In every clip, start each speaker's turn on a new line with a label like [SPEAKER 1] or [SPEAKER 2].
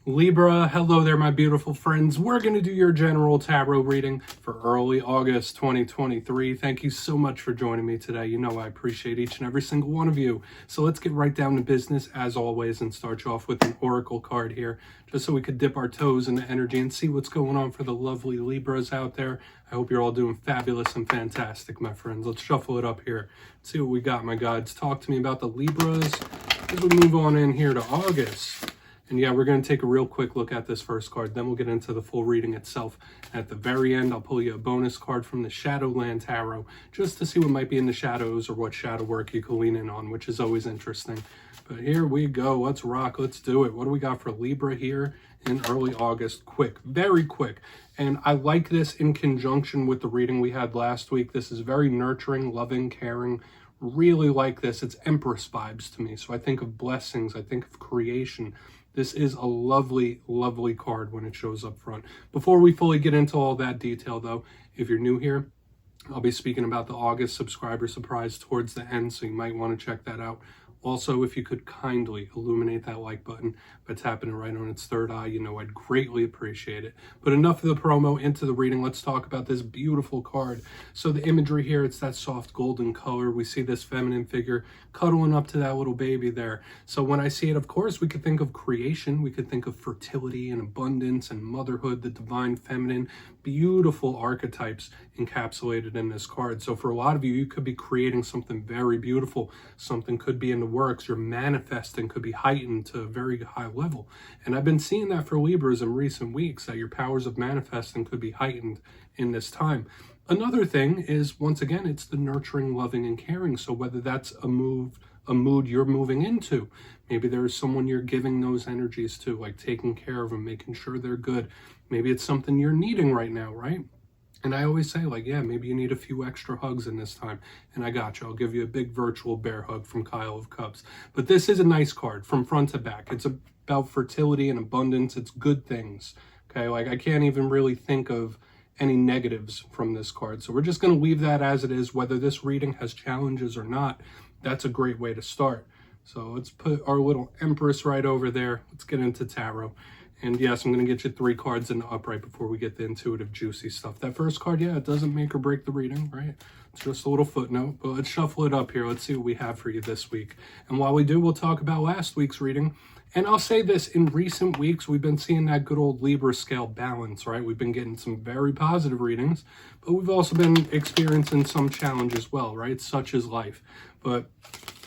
[SPEAKER 1] Libra, hello there, my beautiful friends. We're going to do your general tarot reading for early August 2023. Thank you so much for joining me today. You know I appreciate each and every single one of you. So let's get right down to business as always and start you off with an oracle card here, just so we could dip our toes into energy and see what's going on for the lovely Libras out there. I hope you're all doing fabulous and fantastic, my friends. Let's shuffle it up here. Let's see what we got, my gods. Talk to me about the Libras as we move on in here to August. And yeah, we're going to take a real quick look at this first card. Then we'll get into the full reading itself. At the very end, I'll pull you a bonus card from the Shadowland Tarot, just to see what might be in the shadows or what shadow work you can lean in on, which is always interesting. But here we go. Let's rock. Let's do it. What do we got for Libra here in early August? Quick, very quick. And I like this in conjunction with the reading we had last week. This is very nurturing, loving, caring. Really like this. It's Empress vibes to me. So I think of blessings. I think of creation. This is a lovely, lovely card when it shows up front. Before we fully get into all that detail, though, if you're new here, I'll be speaking about the August subscriber surprise towards the end, so you might want to check that out. Also, if you could kindly illuminate that like button by tapping it right on its third eye, you know I'd greatly appreciate it. But enough of the promo, into the reading. Let's talk about this beautiful card. So the imagery here, it's that soft golden color. We see this feminine figure cuddling up to that little baby there. So when I see it, of course, we could think of creation. We could think of fertility and abundance and motherhood, the divine feminine. Beautiful archetypes encapsulated in this card. So for a lot of you, you could be creating something very beautiful. Something could be in the works. Your manifesting could be heightened to a very high level. And I've been seeing that for Libras in recent weeks, that your powers of manifesting could be heightened in this time. Another thing is, once again, it's the nurturing, loving, and caring. So whether that's a mood you're moving into, maybe there's someone you're giving those energies to, like taking care of them, making sure they're good. Maybe it's something you're needing right now, right? And I always say, like, yeah, maybe you need a few extra hugs in this time. And I got you. I'll give you a big virtual bear hug from Kyle of Cups. But this is a nice card from front to back. It's about fertility and abundance. It's good things. Okay, like I can't even really think of any negatives from this card. So we're just going to leave that as it is. Whether this reading has challenges or not, that's a great way to start. So let's put our little Empress right over there. Let's get into tarot. And yes, I'm going to get you 3 cards in the upright before we get the intuitive, juicy stuff. That first card, yeah, it doesn't make or break the reading, right? It's just a little footnote. But let's shuffle it up here. Let's see what we have for you this week. And while we do, we'll talk about last week's reading. And I'll say this, in recent weeks, we've been seeing that good old Libra scale balance, right? We've been getting some very positive readings, but we've also been experiencing some challenge as well, right? Such is life. But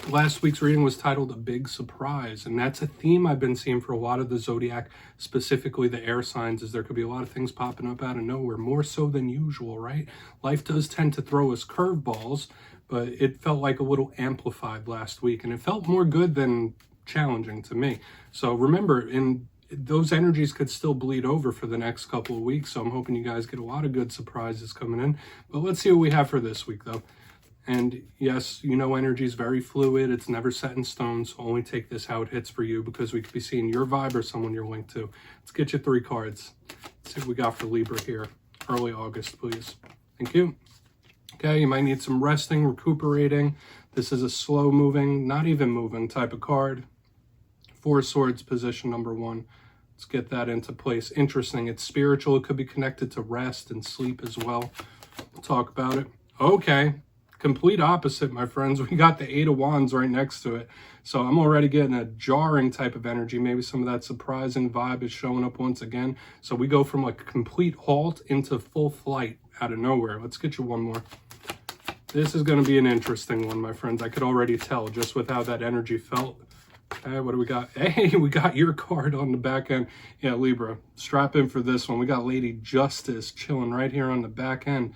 [SPEAKER 1] last week's reading was titled A Big Surprise, and that's a theme I've been seeing for a lot of the zodiac, specifically the air signs, is there could be a lot of things popping up out of nowhere, more so than usual, right? Life does tend to throw us curveballs, but it felt like a little amplified last week, and it felt more good than challenging to me. So remember, those energies could still bleed over for the next couple of weeks, so I'm hoping you guys get a lot of good surprises coming in. But let's see what we have for this week, though. And yes, you know, energy is very fluid. It's never set in stone, so only take this how it hits for you, because we could be seeing your vibe or someone you're linked to. Let's get you 3 cards. Let's see what we got for Libra here. Early August, please. Thank you. Okay, you might need some resting, recuperating. This is a slow moving, not even moving type of card. 4 Swords, position number 1. Let's get that into place. Interesting. It's spiritual. It could be connected to rest and sleep as well. We'll talk about it. Okay. Complete opposite, my friends. We got the 8 of Wands right next to it. So I'm already getting a jarring type of energy. Maybe some of that surprising vibe is showing up once again. So we go from like a complete halt into full flight out of nowhere. Let's get you one more. This is going to be an interesting one, my friends. I could already tell just with how that energy felt. Okay, what do we got? Hey, we got your card on the back end. Yeah, Libra, strap in for this one. We got Lady Justice chilling right here on the back end.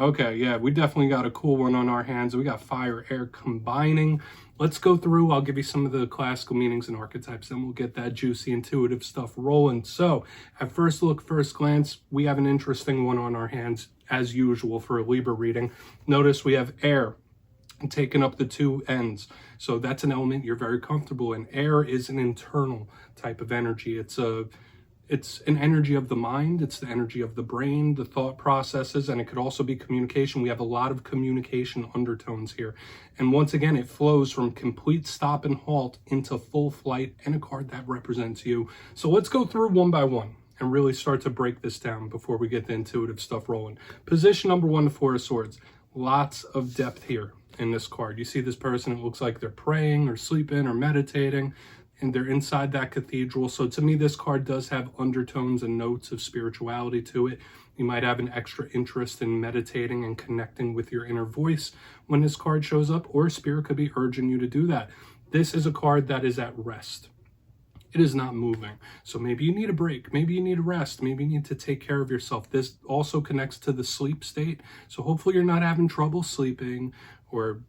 [SPEAKER 1] Okay, yeah, we definitely got a cool one on our hands. We got fire, air combining. Let's go through. I'll give you some of the classical meanings and archetypes, then we'll get that juicy, intuitive stuff rolling. So, at first look, first glance, we have an interesting one on our hands, as usual for a Libra reading. Notice we have air taking up the 2 ends. So that's an element you're very comfortable in. Air is an internal type of energy. It's a It's an energy of the mind, it's the energy of the brain, the thought processes, and it could also be communication. We have a lot of communication undertones here. And once again, it flows from complete stop and halt into full flight, and a card that represents you. So let's go through one by one and really start to break this down before we get the intuitive stuff rolling. Position number 1, the Four of Swords. Lots of depth here in this card. You see this person, it looks like they're praying or sleeping or meditating, and they're inside that cathedral. So to me, this card does have undertones and notes of spirituality to it. You might have an extra interest in meditating and connecting with your inner voice when this card shows up, or spirit could be urging you to do that. This is a card that is at rest. It is not moving. So maybe you need a break. Maybe you need a rest. Maybe you need to take care of yourself. This also connects to the sleep state. So hopefully you're not having trouble sleeping, or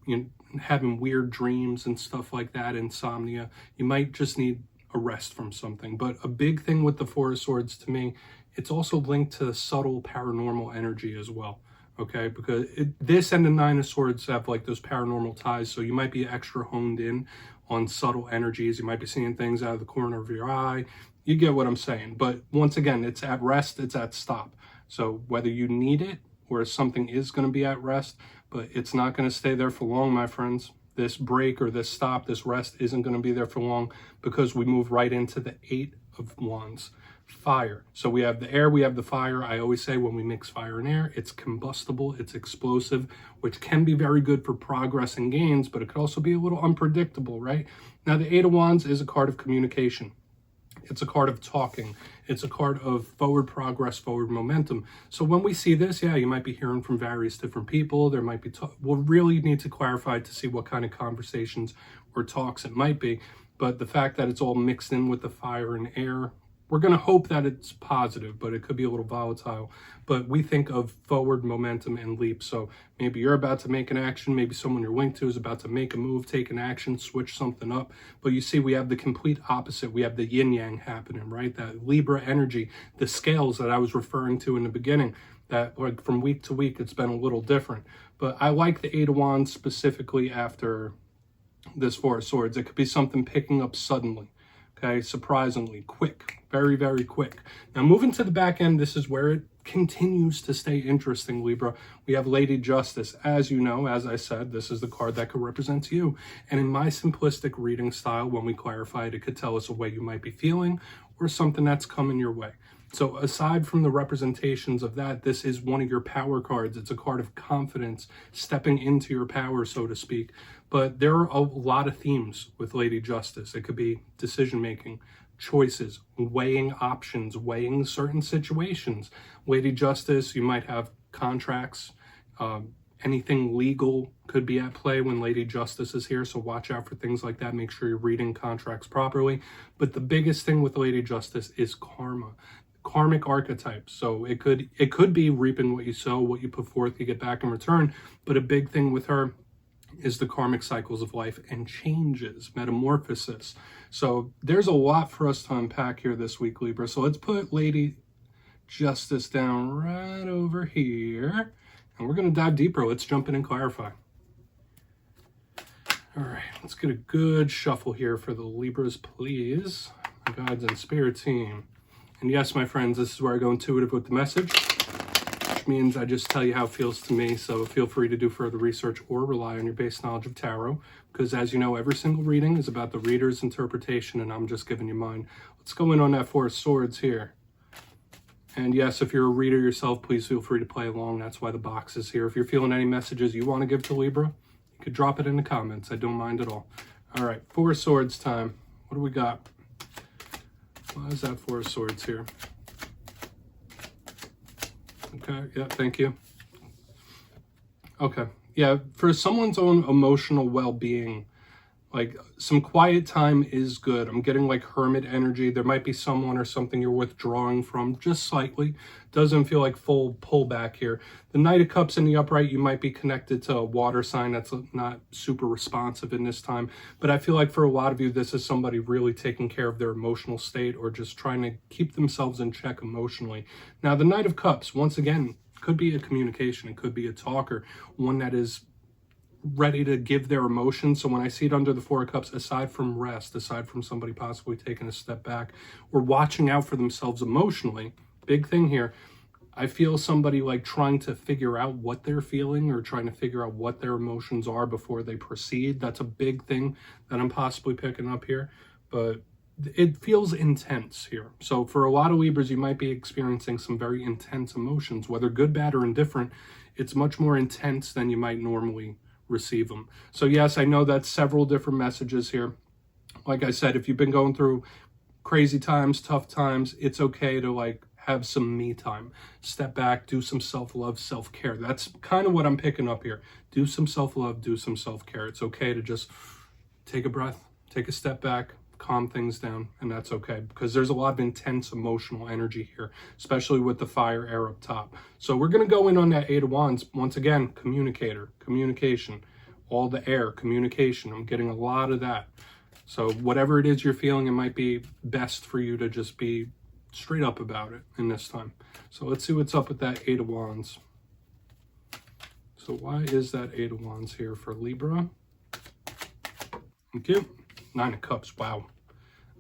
[SPEAKER 1] having weird dreams and stuff like that, insomnia. You might just need a rest from something. But a big thing with the Four of Swords to me, it's also linked to subtle paranormal energy as well. Okay, because this and the Nine of Swords have like those paranormal ties. So you might be extra honed in on subtle energies. You might be seeing things out of the corner of your eye. You get what I'm saying. But once again, it's at rest, it's at stop. So whether you need it or something is going to be at rest, but it's not going to stay there for long, my friends. This break or this stop, this rest isn't going to be there for long, because we move right into the Eight of Wands. Fire. So we have the air, we have the fire. I always say when we mix fire and air, it's combustible, it's explosive, which can be very good for progress and gains, but it could also be a little unpredictable, right? Now, the Eight of Wands is a card of communication. It's a card of talking. It's a card of forward progress, forward momentum. So when we see this, yeah, you might be hearing from various different people. There might be, we'll really need to clarify to see what kind of conversations or talks it might be. But the fact that it's all mixed in with the fire and air, we're going to hope that it's positive, but it could be a little volatile. But we think of forward momentum and leap. So maybe you're about to make an action. Maybe someone you're linked to is about to make a move, take an action, switch something up. But you see, we have the complete opposite. We have the yin yang happening, right? That Libra energy, the scales that I was referring to in the beginning, that like from week to week, it's been a little different. But I like the Eight of Wands specifically after this Four of Swords. It could be something picking up suddenly. Okay, surprisingly quick, very, very quick. Now, moving to the back end, this is where it continues to stay interesting, Libra. We have Lady Justice. As you know, as I said, this is the card that could represent you. And in my simplistic reading style, when we clarify it, it could tell us a way you might be feeling or something that's coming your way. So aside from the representations of that, this is one of your power cards. It's a card of confidence, stepping into your power, so to speak. But there are a lot of themes with Lady Justice. It could be decision-making, choices, weighing options, weighing certain situations. Lady Justice, you might have contracts. Anything legal could be at play when Lady Justice is here, so watch out for things like that. Make sure you're reading contracts properly. But the biggest thing with Lady Justice is karma. Karmic archetypes. So it could be reaping what you sow, what you put forth, you get back in return. But a big thing with her is the karmic cycles of life and changes, metamorphosis. So there's a lot for us to unpack here this week, Libra. So let's put Lady Justice down right over here, and we're going to dive deeper. Let's jump in and clarify. All right, let's get a good shuffle here for the Libras, please. My guides and spirit team. And yes, my friends, this is where I go intuitive with the message, which means I just tell you how it feels to me. So feel free to do further research or rely on your base knowledge of tarot, because as you know, every single reading is about the reader's interpretation, and I'm just giving you mine. Let's go in on that Four of Swords here. And yes, if you're a reader yourself, please feel free to play along. That's why the box is here. If you're feeling any messages you want to give to Libra, you could drop it in the comments. I don't mind at all. All right, Four of Swords time. What do we got? Why is that Four of Swords here? Okay, yeah, thank you. Okay, yeah, for someone's own emotional well-being, like some quiet time is good. I'm getting like hermit energy. There might be someone or something you're withdrawing from just slightly. Doesn't feel like full pullback here. The Knight of Cups in the upright, you might be connected to a water sign that's not super responsive in this time. But I feel like for a lot of you, this is somebody really taking care of their emotional state or just trying to keep themselves in check emotionally. Now, the Knight of Cups, once again, could be a communication. It could be a talker, one that is ready to give their emotions. So when I see it under the Four of Cups, aside from rest, aside from somebody possibly taking a step back or watching out for themselves emotionally, big thing here, I feel somebody like trying to figure out what they're feeling or trying to figure out what their emotions are before they proceed. That's a big thing that I'm possibly picking up here, but it feels intense here. So for a lot of Libras, you might be experiencing some very intense emotions, whether good, bad, or indifferent. It's much more intense than you might normally receive them. So yes, I know that's several different messages here. Like I said, if you've been going through crazy times, tough times, it's okay to like have some me time. Step back, do some self-love, self-care. That's kind of what I'm picking up here. Do some self-love, do some self-care. It's okay to just take a breath, take a step back, calm things down, and that's okay, because there's a lot of intense emotional energy here, especially with the fire air up top. So we're going to go in on that Eight of Wands. Once again, communicator, communication, all the air, communication. I'm getting a lot of that. So whatever it is you're feeling, it might be best for you to just be straight up about it in this time. So let's see what's up with that Eight of Wands. So why is that Eight of Wands here for Libra? Thank you. Nine of Cups. Wow.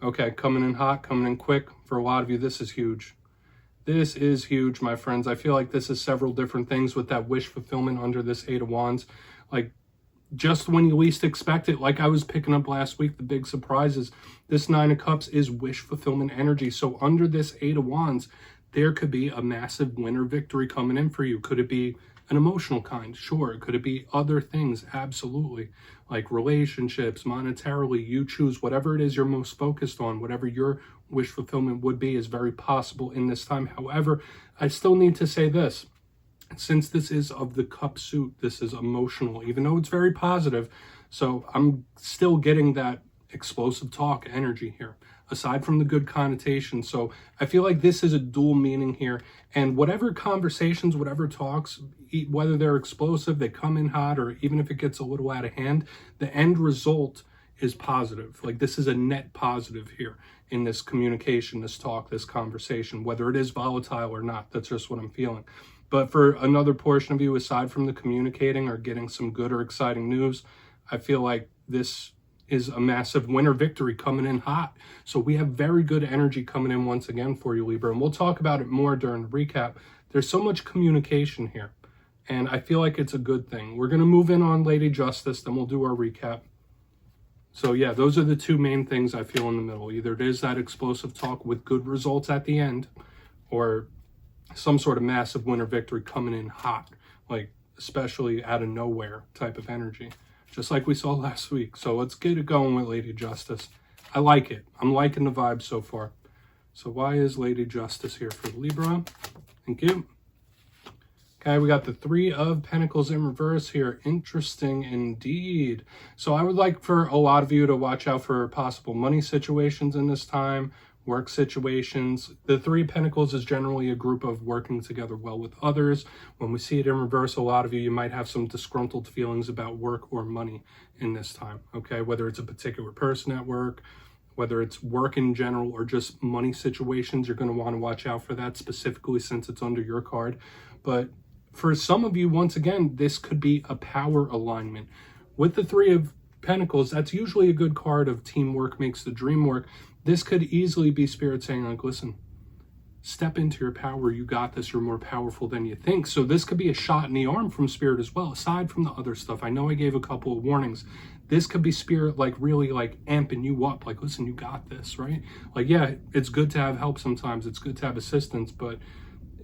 [SPEAKER 1] Okay, coming in hot, coming in quick. For a lot of you, this is huge. This is huge, my friends. I feel like this is several different things with that wish fulfillment under this Eight of Wands. Like, just when you least expect it, like I was picking up last week, the big surprises. This Nine of Cups is wish fulfillment energy. So under this Eight of Wands, there could be a massive win or victory coming in for you. Could it be an emotional kind? Sure. Could it be other things? Absolutely. Like relationships, monetarily, you choose whatever it is you're most focused on, whatever your wish fulfillment would be is very possible in this time. However, I still need to say this. Since this is of the cup suit, this is emotional, even though it's very positive. So I'm still getting that explosive talk energy here, aside from the good connotation. So I feel like this is a dual meaning here. And whatever conversations, whatever talks, whether they're explosive, they come in hot, or even if it gets a little out of hand, the end result is positive. Like this is a net positive here in this communication, this talk, this conversation, whether it is volatile or not. That's just what I'm feeling. But for another portion of you, aside from the communicating or getting some good or exciting news, I feel like this is a massive winner victory coming in hot. So we have very good energy coming in once again for you, Libra. And we'll talk about it more during the recap. There's so much communication here, and I feel like it's a good thing. We're going to move in on Lady Justice, then we'll do our recap. So yeah, those are the two main things I feel in the middle. Either it is that explosive talk with good results at the end, or some sort of massive winner victory coming in hot, like especially out of nowhere type of energy, just like we saw last week. So let's get it going with Lady Justice. I like it. I'm liking the vibe so far. So why is Lady Justice here for Libra? Thank you. Okay, we got the Three of Pentacles in reverse here. Interesting indeed. So I would like for a lot of you to watch out for possible money situations in this time, work situations. The Three of Pentacles is generally a group of working together well with others. When we see it in reverse, a lot of you might have some disgruntled feelings about work or money in this time, okay? Whether it's a particular person at work, whether it's work in general, or just money situations, you're going to want to watch out for that specifically since it's under your card. But for some of you, once again, this could be a power alignment. With the Three of Pentacles, that's usually a good card of teamwork makes the dream work. This could easily be Spirit saying, like, listen, step into your power. You got this. You're more powerful than you think. So this could be a shot in the arm from Spirit as well, aside from the other stuff. I know I gave a couple of warnings. This could be Spirit, like, really, like, amping you up. Like, listen, you got this, right? Like, yeah, it's good to have help sometimes. It's good to have assistance, but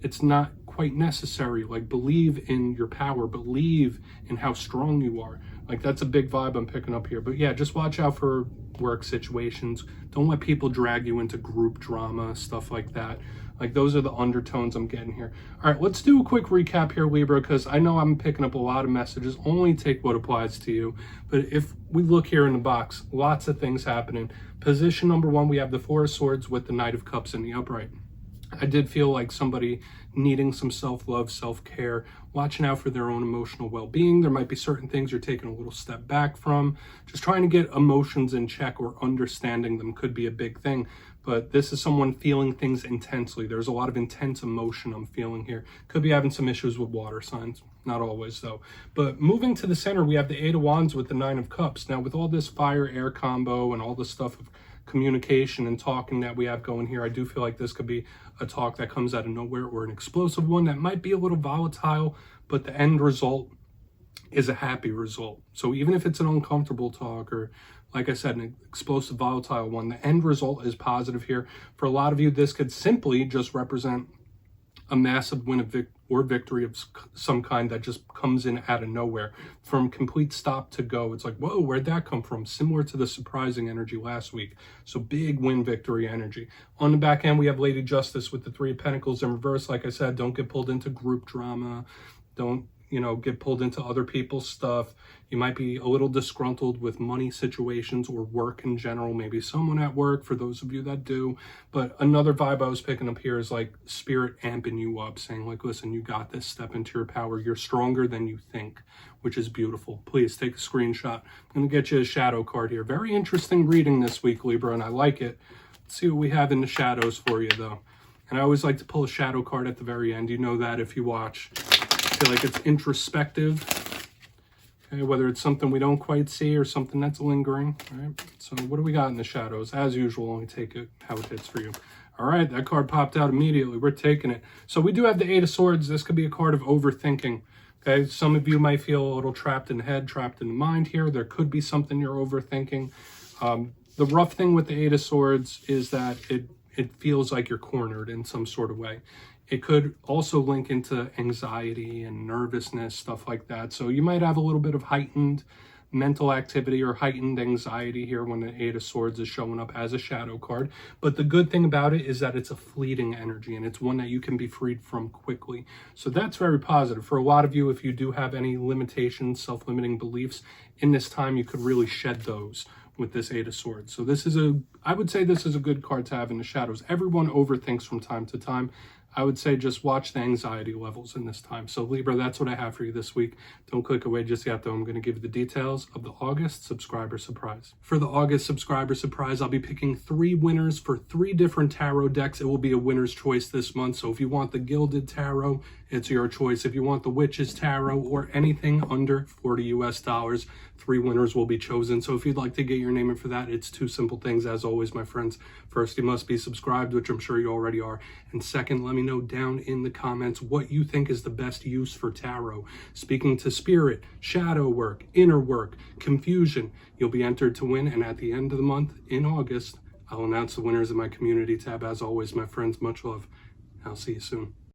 [SPEAKER 1] it's not quite necessary. Like, believe in your power. Believe in how strong you are. Like, that's a big vibe I'm picking up here. But yeah, just watch out for work situations. Don't let people drag you into group drama, stuff like that. Like, those are the undertones I'm getting here. All right, let's do a quick recap here, Libra, because I know I'm picking up a lot of messages. Only take what applies to you. But if we look here in the box, lots of things happening. Position number one, we have the Four of Swords with the Knight of Cups in the upright. I did feel like somebody needing some self-love, self-care, watching out for their own emotional well-being. There might be certain things you're taking a little step back from. Just trying to get emotions in check or understanding them could be a big thing. but this is someone feeling things intensely. There's a lot of intense emotion I'm feeling here. Could be having some issues with water signs. Not always, though. But moving to the center, we have the Eight of Wands with the Nine of Cups. Now, with all this fire-air combo and all this stuff of communication and talking that we have going here, I do feel like this could be a talk that comes out of nowhere, or an explosive one that might be a little volatile, but the end result is a happy result. So even if it's an uncomfortable talk, or like I said, an explosive, volatile one, the end result is positive here. For a lot of you, this could simply just represent a massive win or victory of some kind that just comes in out of nowhere. From complete stop to go, it's like, whoa, where'd that come from? Similar to the surprising energy last week. So big win, victory energy. On the back end, we have Lady Justice with the Three of Pentacles in reverse. Like I said, don't get pulled into group drama. Don't get pulled into other people's stuff. You might be a little disgruntled with money situations or work in general, maybe someone at work, for those of you that do. But another vibe I was picking up here is like spirit amping you up, saying like, listen, you got this, step into your power. You're stronger than you think, which is beautiful. Please take a screenshot. I'm gonna get you a shadow card here. Very interesting reading this week, Libra, and I like it. Let's see what we have in the shadows for you though. And I always like to pull a shadow card at the very end. You know that if you watch. I feel like it's introspective, okay, whether it's something we don't quite see or something that's lingering. All right, so what do we got in the shadows? As usual, only take it how it hits for you. All right, that card popped out immediately. We're taking it. So we do have the Eight of Swords. This could be a card of overthinking. Okay, some of you might feel a little trapped in the head, trapped in the mind here. There could be something you're overthinking. The rough thing with the Eight of Swords is that it feels like you're cornered in some sort of way. It could also link into anxiety and nervousness, stuff like that. So you might have a little bit of heightened mental activity or heightened anxiety here when the Eight of Swords is showing up as a shadow card. But the good thing about it is that it's a fleeting energy, and it's one that you can be freed from quickly. So that's very positive. For a lot of you, if you do have any limitations, self-limiting beliefs, in this time you could really shed those with this Eight of Swords. So this is I would say this is a good card to have in the shadows. Everyone overthinks from time to time. I would say just watch the anxiety levels in this time. So Libra, that's what I have for you this week. Don't click away just yet, though. I'm going to give you the details of the August subscriber surprise. For the August subscriber surprise, I'll be picking 3 winners for 3 different tarot decks. It will be a winner's choice this month. So if you want the Gilded Tarot, it's your choice. If you want the Witch's Tarot or anything under $40 US, 3 winners will be chosen. So if you'd like to get your name in for that, it's 2 simple things, as always, my friends. First, you must be subscribed, which I'm sure you already are. And second, let me know down in the comments what you think is the best use for tarot. Speaking to spirit, shadow work, inner work, confusion, you'll be entered to win. And at the end of the month, in August, I'll announce the winners in my community tab. As always, my friends, much love. I'll see you soon.